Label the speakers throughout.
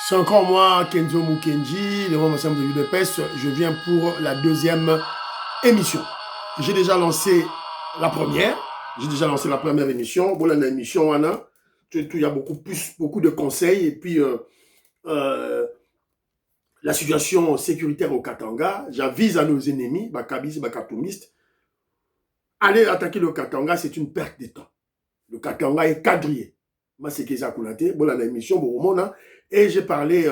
Speaker 1: C'est encore moi, Kenzo Mukenji, le membre de l'UDPS. Je viens pour la deuxième émission. J'ai déjà lancé la première. Émission. Bon, l'émission, il y a beaucoup de conseils. Et puis, la situation sécuritaire au Katanga, j'avise à nos ennemis, Bakabis, Bakatoumistes, aller attaquer le Katanga, c'est une perte de temps. Le Katanga est quadrillé. Moi, c'est Keza Koulate, bon, l'émission, bon, et j'ai parlé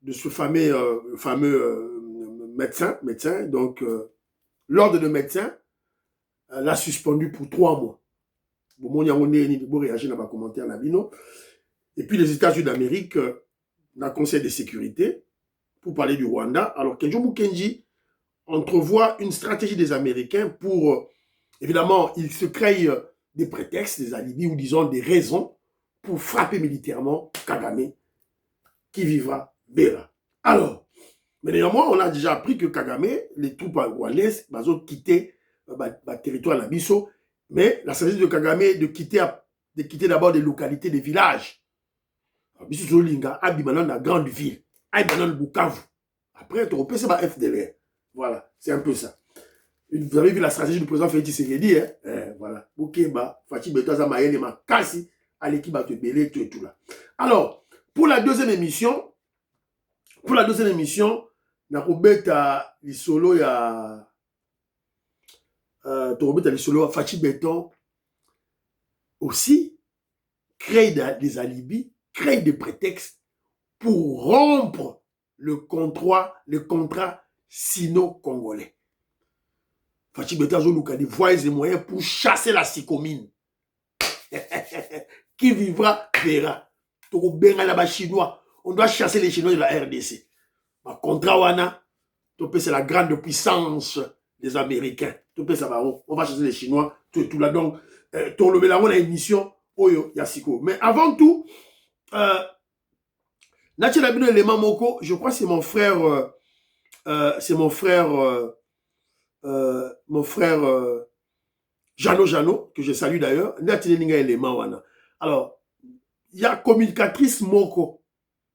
Speaker 1: de ce fameux médecin. Donc, l'ordre de médecin l'a suspendu pour 3 mois. Bon, il y a réagi dans ma commentaire, et puis, les États-Unis d'Amérique, dans le Conseil de sécurité, pour parler du Rwanda. Alors, Kenjo Mukenji entrevoit une stratégie des Américains pour, évidemment, ils se créent des prétextes, des alibis ou disons des raisons pour frapper militairement Kagame, qui vivra verra. Alors, mais néanmoins, on a déjà appris que Kagame, les troupes rwandaises, ont quitté le territoire de Nabiso, mais la stratégie de Kagame de quitter d'abord des localités, des villages. Biso Zolinga, Abimanan, la grande ville, Abimanan, Bukavu. Après, tu repères, c'est ma FDLR. Voilà, c'est un peu ça. Vous avez vu la stratégie du président Félix Tshisekedi, voilà. Bukeba, Fatih Betaza Mayele, Makasi, à l'équipe à te belé, tout là. Alors, pour la deuxième émission, Nakobeta Lisolo ya Torobeta Lisolo Fatih Beton aussi crée des alibis, crée des prétextes pour rompre le contrat sino-congolais. Fatih Beton a des voies et moyens pour chasser la sycomine. Qui vivra verra. Chinois. On doit chasser les Chinois de la RDC. Contrat wana, c'est la grande puissance des Américains. On va chasser les Chinois, tout là. Donc, on a une mission, Oyo Yasiko. Mais avant tout, Nachelabino Elema Moko, je crois que c'est mon frère, Jano, que je salue d'ailleurs. Alors, il y a communicatrice Moko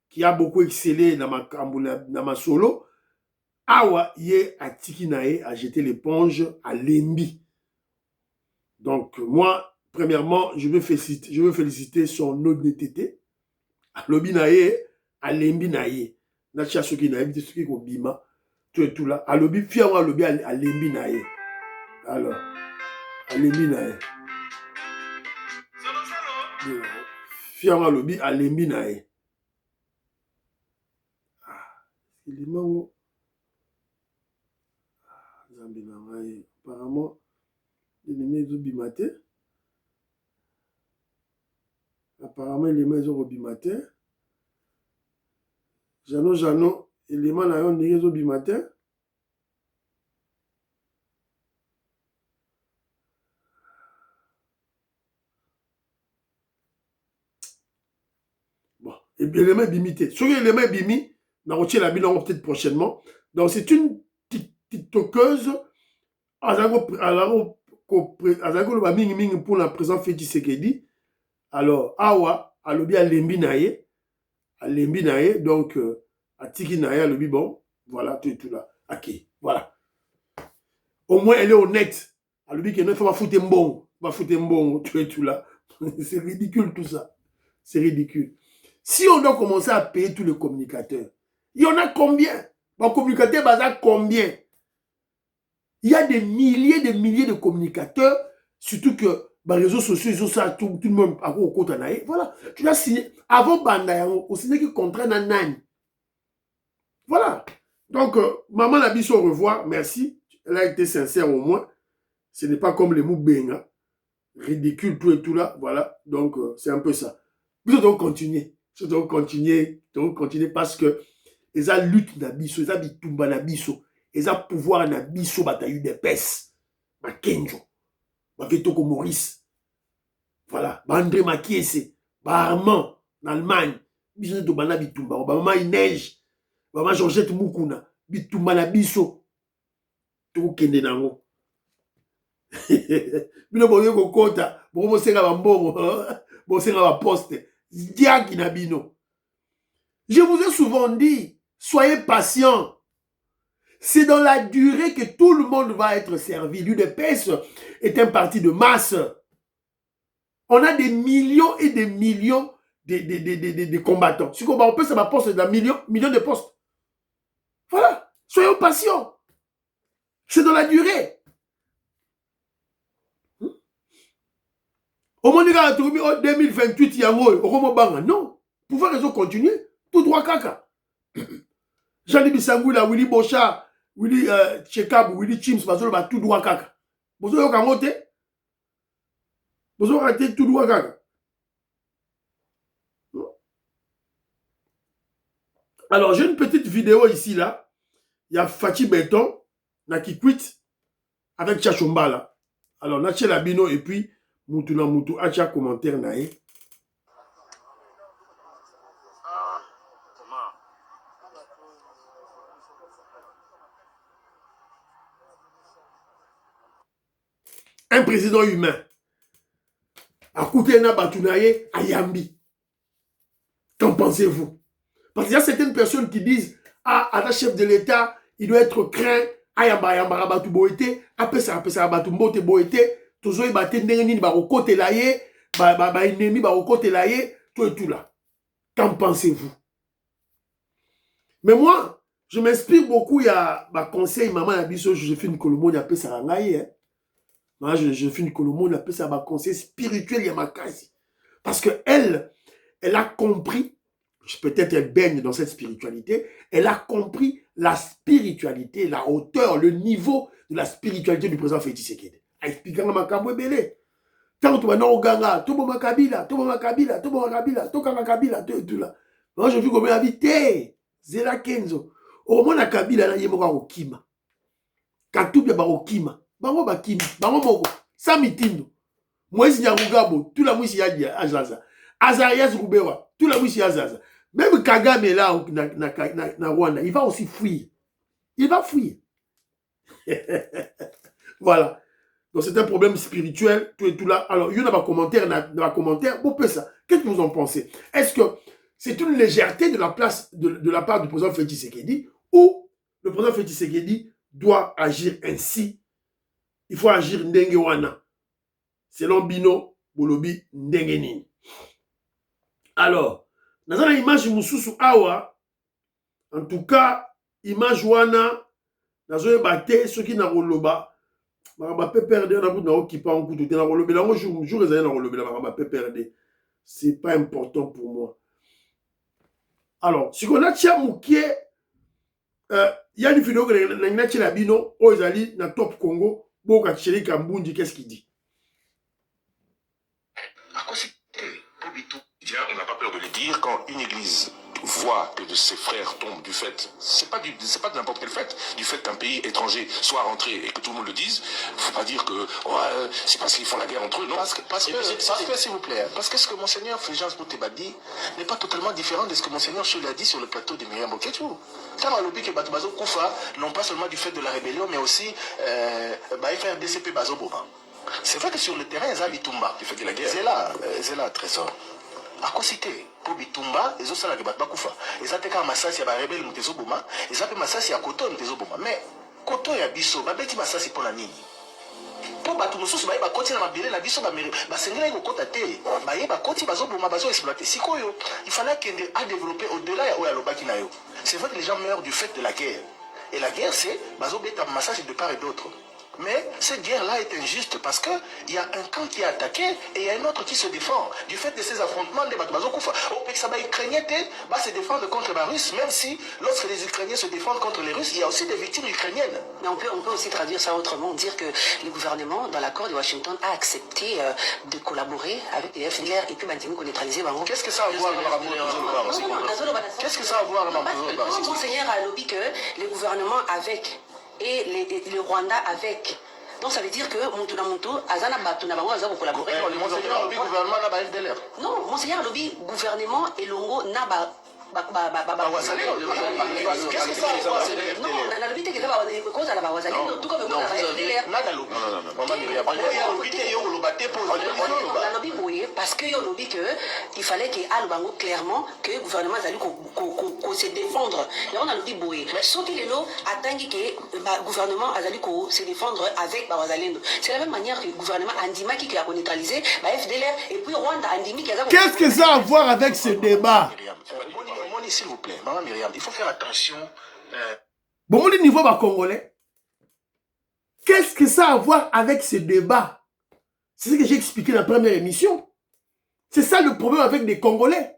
Speaker 1: qui a beaucoup excellé dans ma solo. Awa ye a tikinae a jeté l'éponge à Lembi. Donc moi, premièrement, je veux féliciter son honnêteté. Lobi nae a Lembi nae. Nacha soki nae bité soki ko bima. Tout là. A lobi fiawa lobi a Lembi nae. Alors, a Lembi nae. Fiawa lobi a Lembi nae. Il est mort. Apparemment, il est bimaté. Apparemment, il est bimaté. Jano, il est bimaté. Bon, et bien, il est bimité. Sur il est bimi, on a retiré la bilan peut-être prochainement. Donc, c'est une TikTokeuse pour la présence Félix Tshisekedi. Alors, Awa, alobi a Lembi naye, donc, a Tiki naye, alobi bon, voilà, tout là. Ok, voilà. Au moins, elle est honnête. Alobi qu'il ne faut pas foutre mbongo, tout là. C'est ridicule tout ça. C'est ridicule. Si on doit commencer à payer tous les communicateurs, il y en a combien? Les communicateurs, combien? Il y a des milliers de communicateurs, surtout que les réseaux sociaux, ils ont ça, tout le monde a au côté. Voilà, tu l'as signé. Avant Banda, on signe qui contrat nan. Voilà. Donc, maman Nabiso, au revoir, merci. Elle a été sincère au moins. Ce n'est pas comme les Moubenga. Ridicule, tout là. Voilà. Donc, c'est un peu ça. Nous devons continuer. Parce que ils ont lutte Nabiso, ils ont bitumba Nabiso. Ils ont pouvoir na biso bataille des pes. Ma Kenjo. Ma Vetoko Maurice. Voilà. André Makiese. Armand. En Allemagne. Biso de bana bitumba. Maman Neige. Maman Georgette Mukuna. Bitumba na biso. Toko kende nango. Bino boye kokota. Boko senga bambongo. Boko senga ba poste. Diaki na bino. Je vous ai souvent dit, soyez patients. C'est dans la durée que tout le monde va être servi. L'UDPS est un parti de masse. On a des millions et des millions de combattants. Si on peut, ça va poste d'un million de postes. Voilà. Soyons patients. C'est dans la durée. Au moins, en 2028, il y a non. Pouvoir raison continuer. Tout droit caca. Jean-Louis Bissangula, Willy Bocha, Willy Tchekab, Willy Chims, tout droit caca. Vous avez un vous avez raté tout droit caca. Alors, j'ai une petite vidéo ici, là. Il y a Fatih Béton, qui quitte avec Tchachomba, là. Alors, Nache Labino, et puis, Moutou na Moutou, Acha commentaire, nae. Un président humain. A coûté na Batounaye, à Yambi. Qu'en pensez-vous? Parce qu'il y a certaines personnes qui disent, ah, à la chef de l'État, il doit être craint, ayamba yamba rabatu boete, apesa rabatu mbote boete, toujours bate ndengeni ba kote laye, ba ennemi ba kote laye, tout et tout là. Qu'en pensez-vous? Mais moi, je m'inspire beaucoup, il y a ma conseil, maman Abisso, Joséphine Colombo, il y a apesa rangaye, moi, Joséphine Colombo, il y a apesa ma conseil spirituel, il y a ma case. Parce que elle a compris, peut-être elle baigne dans cette spiritualité, elle a compris la spiritualité, la hauteur, le niveau de la spiritualité du président Félix Tshisekedi. Expliquant ma kabwe belé. Tant que maintenant au Ganga, tout bon Makabila, tout bon Makabila, tout bon Makabila, tout Makabila, tout là. Moi je vis comme invité, Zela Kenzo. Au moins la Kabila là yemoka okima. Katubya ba okima. Bango bakima, bango moko. Samitindo. Moïse Nyarugabo, tout la mwisi ya Azaza. Azarias Rubewa, tout la mwisi ya Azaza. Même Kagame là, na Rwanda, il va aussi fuir. Il va fuir. Voilà. Donc c'est un problème spirituel, tout et tout là. Alors, il y en a pas commentaire, bon peu ça. Qu'est-ce que vous en pensez? Est-ce que c'est une légèreté de la part du président Félix Tshisekedi ou le président Félix Tshisekedi doit agir ainsi? Il faut agir ndengewana. Selon Bino, Bolobi, ndengenini. Alors, dans une image mususu awa, en tout cas, image wana, dans une bataille, ceux qui n'ont pas perdu, c'est pas important pour moi. Alors, si on a Tchamouké, il y a une vidéo que l'on a bino, Ozali, na Top Congo, Boka Tchéli Kambundi, qu'est-ce qu'il dit?
Speaker 2: On n'a pas peur de le dire, quand une église voit que de ses frères tombent du fait, c'est pas de n'importe quel fait, du fait qu'un pays étranger soit rentré et que tout le monde le dise, faut pas dire que ouais, c'est parce qu'ils font la guerre entre eux, non. Parce que s'il vous plaît, parce que ce que Monseigneur Fulgence Bouteba dit n'est pas totalement différent de ce que Monseigneur Chul a dit sur le plateau de Myriam Boketu. Non pas seulement du fait de la rébellion, mais aussi FRDCP Bazoboma. C'est vrai que sur le terrain, ils ont Bitumba, du fait de la guerre. C'est là, trésor. À quoi citer pour Bitumba, ils ont ça la débat Bakoufa. Ils ont été comme Massassi à rebelle Moutezoboma, ils ont fait Massassi à Koto Moutezoboma. Mais Koto et Abisso, Babeti Massassi pour la nini. Pour Batumusus, Baïba Koti na Mabile, la Bisso, Basengela, ils Kota Te, Baïba Koti, Bazoboma, Bazo exploité. Sikoyo, il fallait qu'il a développé au-delà de Alobakinayo. C'est vrai que les gens meurent du fait de la guerre. Et la guerre, c'est Bazobeta Massassi de part et d'autre. Mais cette guerre-là est injuste parce qu'il y a un camp qui est attaqué et il y a un autre qui se défend. Du fait de ces affrontements, les Batbazokoufa, les Ukrainiens se défendent contre les Russes, même si lorsque les Ukrainiens se défendent contre les Russes, il y a aussi des victimes ukrainiennes.
Speaker 3: Mais on peut aussi traduire ça autrement, dire que le gouvernement, dans l'accord de Washington, a accepté de collaborer avec les FDLR et puis maintenant qu'on neutraliser.
Speaker 2: Qu'est-ce que ça a à voir avec Qu'est-ce que ça a à voir avec
Speaker 3: Monseigneur a lobby que le gouvernement avec et le Rwanda avec. Donc ça veut dire que Moutouna Moutou, Azana Batuna Bango, Azana collaborer.
Speaker 2: Le Monseigneur lobby gouvernement n'a pas FDLR.
Speaker 3: Non, Monseigneur lobby gouvernement et Longo n'a pas
Speaker 2: Qu'est-ce que ça a à voir avec FDLR?
Speaker 3: Non, la lobby que va cause à la Bawazalendo, tout comme le FDLR.
Speaker 2: Nada lobby. Maman Myriam. On lobby te yo lobate pour
Speaker 3: La lobby bouillé parce que yo lobby que il fallait que Albango clairement que le gouvernement allait se défendre. Et on a lobby bouillé. Sauf qu'il est là attend que le gouvernement allait se défendre avec Bawazalendo. C'est la même manière que le gouvernement Andima qui a neutralisé FDLR et puis Rwanda Andimi qui a.
Speaker 1: Qu'est-ce que ça a à voir avec ce débat?
Speaker 2: S'il vous plaît, Maman Myriam, il faut faire attention.
Speaker 1: Bon, au niveau des Congolais, qu'est-ce que ça a à voir avec ce débat? C'est ce que j'ai expliqué dans la première émission. C'est ça le problème avec des Congolais.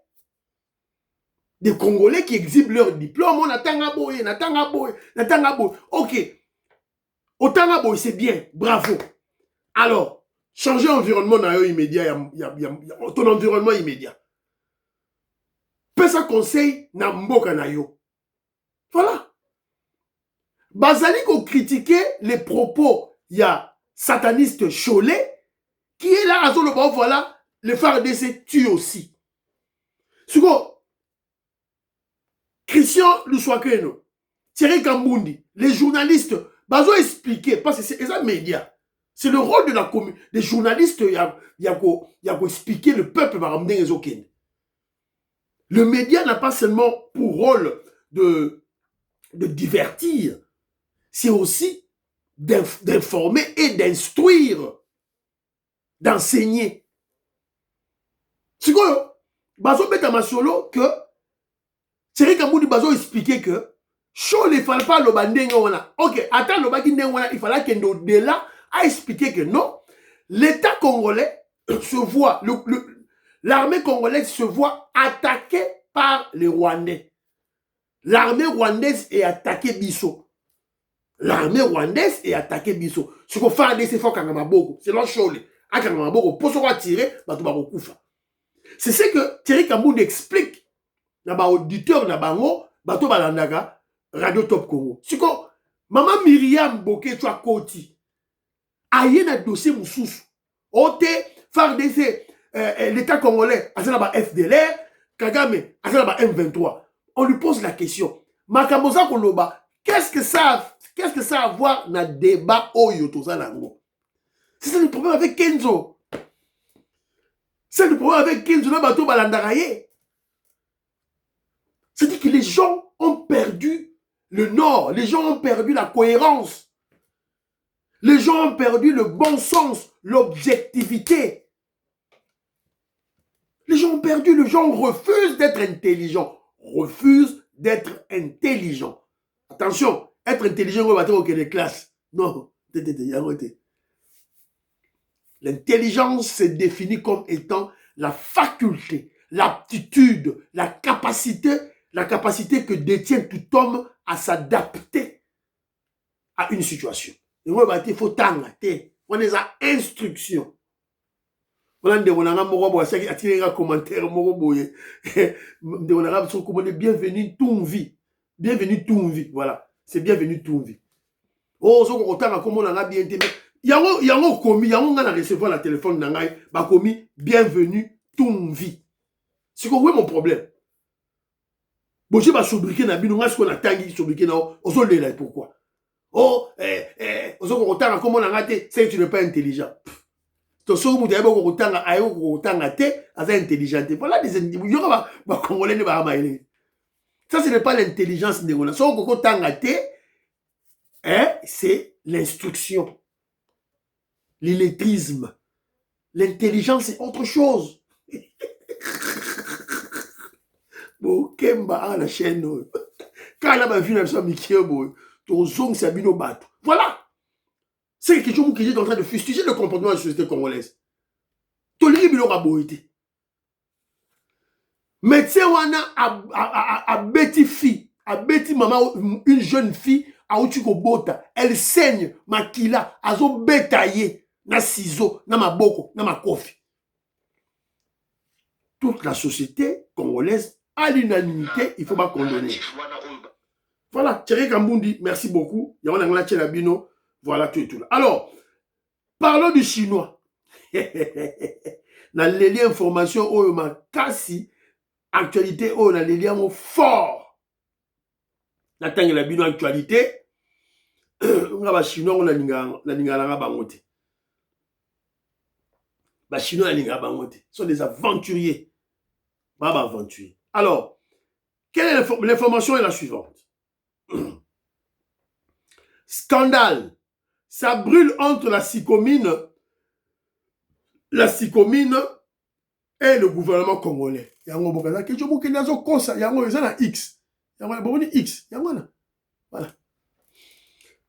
Speaker 1: Des Congolais qui exhibent leur diplôme. On attend à boy, ok. Autant à boy, c'est bien. Bravo. Alors, changer l'environnement immédiat. Ton environnement immédiat. Pesa conseil na mboka na yo. Voilà. Bazali ko critiquer les propos, il y a sataniste Cholet qui est là à zone voilà, le FARDC tue aussi. Suko Christian Luswakeno, Thierry Kambundi, les journalistes, bazo expliquer parce que c'est un média. C'est le rôle de la des journalistes, il y a expliquer le peuple va ramener les okene. Le média n'a pas seulement pour rôle de divertir, c'est aussi d'informer et d'instruire, d'enseigner. C'est quoi? Bazo beta masolo que Thierry Kamboudi Bazo expliquait que chaud il ne fallait pas le banding. Ok, attends le banding, il fallait qu'il au-delà a expliqué que non, l'État congolais se voit, l'armée congolaise se voit attaquée par les Rwandais. L'armée rwandaise est attaquée Bisso. L'armée rwandaise est attaquée Bisso. Ce qu'on fait, c'est fort Kangamaboko. C'est l'enchole. À Kangamaboko, pour se tirer, c'est ce que Thierry Kambound explique dans l'auditeur de Bango, Bato Balandaka, Radio Top Congo. C'est que Maman Myriam Boké, tu as Koti. Aïe na dossier Moussous. Ote, FARDC, l'État congolais, Azanaba FDLR, Kagame, Azanaba M23. On lui pose la question. Makamosa Koloba, qu'est-ce que ça a à voir dans le débat Oyo Tozalango? C'est ça le problème avec Kenzo. C'est le problème avec Kenzo na Bato Balandaraye. C'est-à-dire que les gens ont perdu le nord, les gens ont perdu la cohérence. Les gens ont perdu le bon sens, l'objectivité. Les gens ont perdu, les gens refusent d'être intelligents. Refusent d'être intelligents. Attention, être intelligent, on va dire que les classes. Non, arrêtez. L'intelligence se définit comme étant la faculté, l'aptitude, la capacité que détient tout homme à s'adapter à une situation. Et moi, il faut t'engager. On est à instruction. On a un commentaire. Bienvenue Toumvi. Bienvenue Toumvi. Voilà. C'est bienvenue Toumvi. Oh, ce qu'on a comme on a bien aimé. Il y a commis, il y a un recevoir la téléphone d'Angaï. Bah, commis, bienvenue Toumvi. C'est quoi mon problème? Bon, je vais sobriquer na bino, ce qu'on a tangi sobriquer na ozo lela pourquoi? Oh, ozo ko tanga comme on a raté, c'est que tu n'es pas intelligent. To so mu de ko tanga ayo ko tanga te, asa intelligent. Voilà des yo ba congolais ne ba maïle. Ça ce n'est pas l'intelligence ndengona. So ko tanga te, c'est l'instruction. L'illettrisme. L'intelligence c'est autre chose. Bon, Kemba à la chaîne. Quand elle a vu la Mikiebo, ton zong Sabino Bato. Voilà. C'est quelque chose qui est en train de fustiger le comportement de la société congolaise. Ton livre, il aura beau été. Médecin wana a bêti fille, a bêti maman, une jeune fille, a Uchiko Bota. Elle saigne, makila, a zo bétaillé, na ciseau, na maboko, na makofi. Toute la société congolaise, à l'unanimité, il ne faut pas condamner. Voilà, Thierry Kambundi, merci beaucoup. Voilà, tout et tout. Alors, parlons du chinois. Dans les liens d'information, Oyoma Kassi, actualité on a les liens fort natanga la bino actualité nga ba chinois on a linga bangote ba chinois linga bangote sont des aventuriers baba aventuriers. Alors quelle est l'information est la suivante. Scandale, ça brûle entre la sycomine et le gouvernement congolais. Yango bokaza ke jomo ke nazo kosa yango ezana X. Yango boni X. Yango na. Voilà.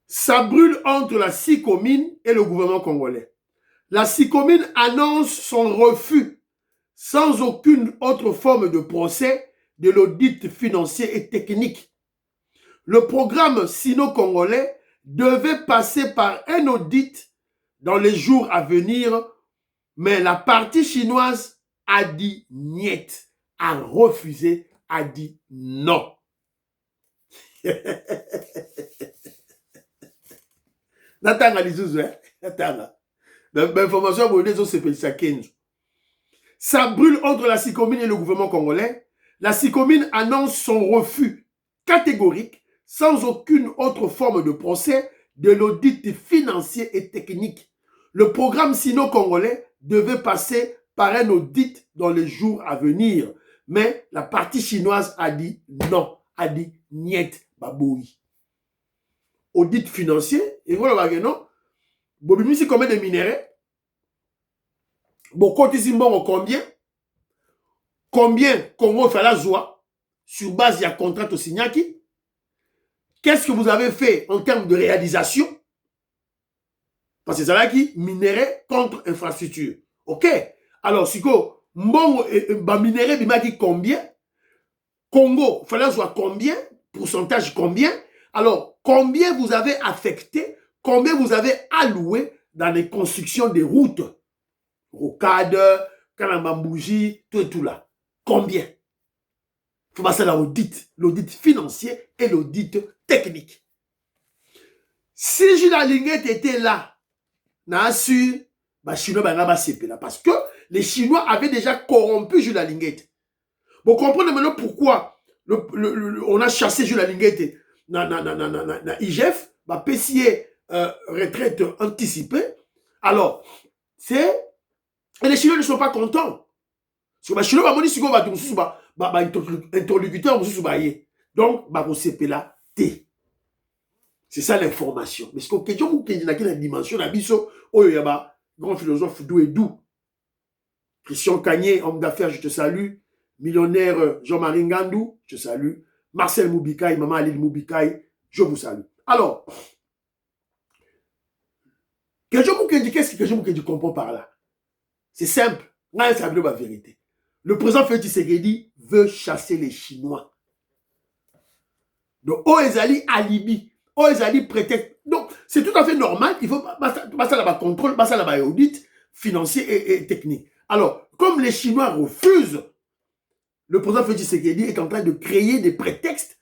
Speaker 1: Ça brûle entre la sycomine et le gouvernement congolais. La sycomine annonce son refus sans aucune autre forme de procès de l'audit financier et technique. Le programme sino-congolais devait passer par un audit dans les jours à venir, mais la partie chinoise a dit niet, a refusé, a dit non. Natanga lizuzu, hein? Natanga. L'information pour les autres, c'est 15. Ça brûle entre la sycomine et le gouvernement congolais. La sycomine annonce son refus catégorique, sans aucune autre forme de procès, de l'audit financier et technique. Le programme sino-congolais devait passer par un audit dans les jours à venir. Mais la partie chinoise a dit non, a dit niet, baboui. Audit financier, et voilà, non? Bobimisi combien de minéraux? Beaucoup de combien? Combien Congo fait la joie sur base de contrat au Signaki? Qu'est-ce que vous avez fait en termes de réalisation? Parce que c'est là qui minerai contre infrastructure. Ok? Alors, si ko mbongo minerai bimaki combien? Congo fait la joie combien? Pourcentage combien? Alors, combien vous avez affecté? Combien vous avez alloué dans les constructions des routes? Rocade, Kanamambouji, tout là. Combien? Il faut passer à l'audit financier et l'audit technique. Si Jules Linguet était là, les Chinois parce que les Chinois avaient déjà corrompu Jules Linguet. Vous comprenez maintenant pourquoi on a chassé Jules Linguet dans IGF, PCA retraite anticipée. Alors, c'est... Et les Chinois ne sont pas contents. Parce que les Chinois vont dire interlocuteur. Donc, c'est ça l'information. Mais ce que je veux la dimension, grand philosophe Douedou, Christian Cagné, homme d'affaires, je te salue. Millionnaire Jean-Marie Ngandou, je te salue. Marcel Moubikaï, Maman Alil Moubikaï, je vous salue. Alors, qu'est-ce que je comprends par là? C'est simple. C'est la vérité. Le président Félix Tshisekedi veut chasser les Chinois. Donc, Oezali alibi, Oezali prétexte. Donc, c'est tout à fait normal. Il faut passer là-bas contrôle, passer là-bas audit financier et technique. Alors, comme les Chinois refusent, le président Félix Tshisekedi est en train de créer des prétextes,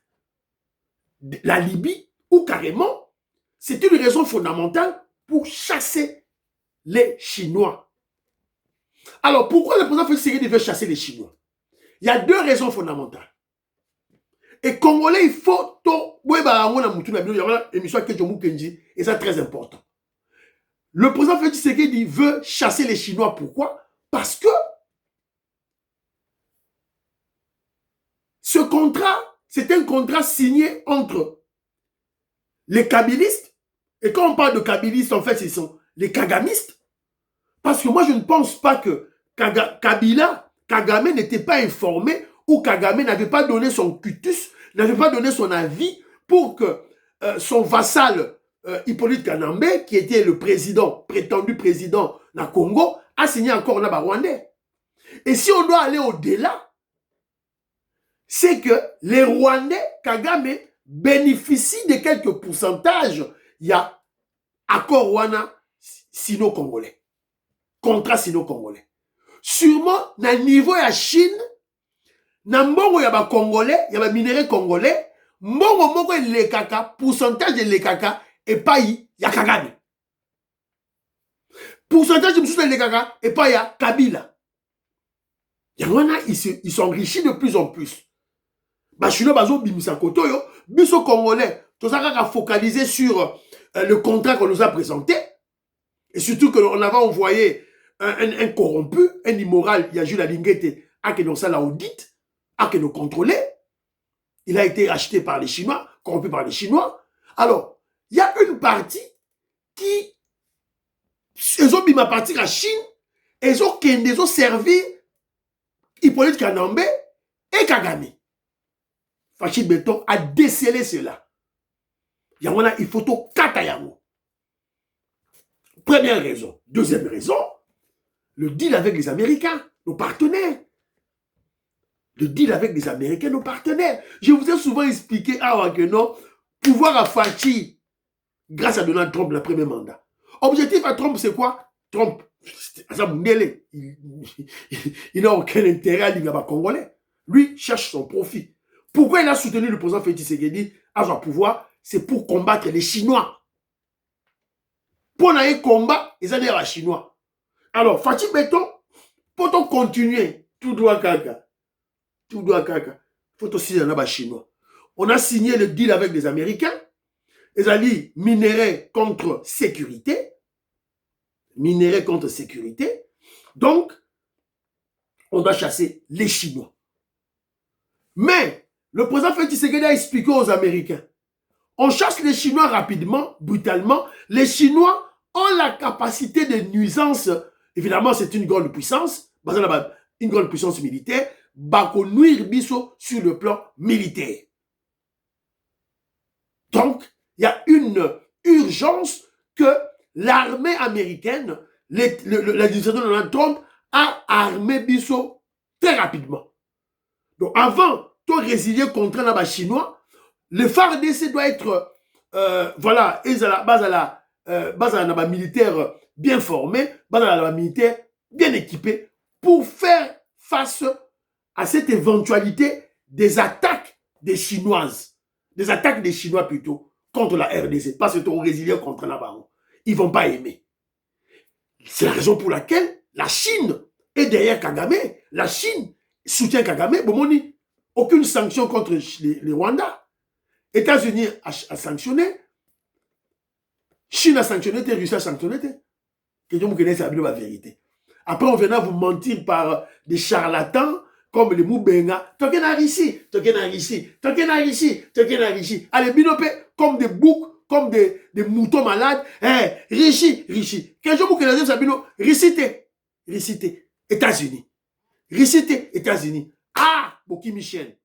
Speaker 1: la Libye, ou carrément, c'est une raison fondamentale pour chasser les Chinois. Alors, pourquoi le président Félix Tshisekedi veut chasser les Chinois? Il y a deux raisons fondamentales. Et Congolais, il faut et c'est très important. Le président Félix Tshisekedi veut chasser les Chinois. Pourquoi? Parce que ce contrat, c'est un contrat signé entre les kabylistes. Et quand on parle de kabylistes, en fait, ce sont les kagamistes. Parce que moi, je ne pense pas que Kagame n'était pas informé ou Kagame n'avait pas donné son cutus, n'avait pas donné son avis pour que son vassal Hippolyte Kanambe, qui était le président, prétendu président du Congo, a signé encore là-bas Rwandais. Et si on doit aller au-delà, c'est que les Rwandais, Kagame, bénéficient de quelques pourcentages. Il y a accord Rwanda sino-congolais. Contrat sino-congolais. Sûrement, na niveau ya Chine, na mbongo ya ba congolais, ya ba minéraux congolais, mbongo moko le kaka, pourcentage de le kaka, et pas ya Kagame. Pourcentage de le kaka, et pas ya Kabila. Ils s'enrichissent de plus en plus. Chinois bazo bimisa koto yo, biso congolais, tout ça a focalisé sur le contrat qu'on nous a présenté, et surtout qu'on avait envoyé un corrompu, un immoral, il y a Jules Alinguete, à que nous ça l'audit, à que nous contrôler. Il a été acheté par les Chinois, corrompu par les Chinois. Alors, il y a une partie qui, ils ont bima partir à Chine, ils ont servi Hippolyte Kanambe et Kagame. Fachi Beton a décelé cela. Il faut tout katayango. Première raison. Deuxième raison, le deal avec les Américains, nos partenaires. Le deal avec les Américains, nos partenaires. Je vous ai souvent expliqué que non, pouvoir à Fachi grâce à Donald Trump, le premier mandat. Objectif à Trump, c'est quoi? Trump, il n'a aucun intérêt à l'Ignaba congolais. Lui cherche son profit. Pourquoi il a soutenu le président Félix Tshisekedi à son pouvoir? C'est pour combattre les Chinois. Pour un combat, ils ont les Chinois. Alors, Fachi Beton, pour continuer, tout doit caca. Tout doit caca. Il faut aussi les Chinois. On a signé le deal avec les Américains. Ils ont dit minerai contre sécurité. Minerai contre sécurité. Donc, on doit chasser les Chinois. Mais, le président Félix Tshisekedi a expliqué aux Américains, on chasse les Chinois rapidement, brutalement. Les Chinois ont la capacité de nuisance. Évidemment, c'est une grande puissance. Une grande puissance militaire. Bako nuire biso sur le plan militaire. Donc, il y a une urgence que l'armée américaine, l'administration de Donald Trump, a armé biso très rapidement. Donc, avant de résilier contre les Chinois, le FARDC doit être, voilà, base à la militaire bien formée, base à la militaire bien équipée, pour faire face à cette éventualité des attaques des Chinoises, des attaques des Chinois plutôt, contre la RDC, parce que tu résilié contre la baron. Ils ne vont pas aimer. C'est la raison pour laquelle la Chine est derrière Kagame. La Chine soutient Kagame. Bomoni, aucune sanction contre les Rwandais. États-Unis a sanctionné. Chine a sanctionné, Russie a sanctionné. Que vous connaissez la vérité. Après, on vient vous mentir par des charlatans comme les Moubenga. Tokena ici. Allez, binopé, comme des boucs, comme des moutons malades. Rishi. Quel jour vous connaissez Sabino? Récité. États-Unis. Ah, Boki Michel.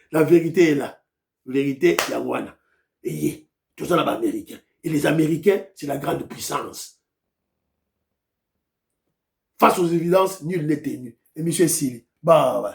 Speaker 1: La vérité est là. Vérité, Yangwana. Et tout ça là-bas, américain. Et les Américains, c'est la grande puissance. Face aux évidences, nul n'est tenu. Et M. Sili, bah ouais.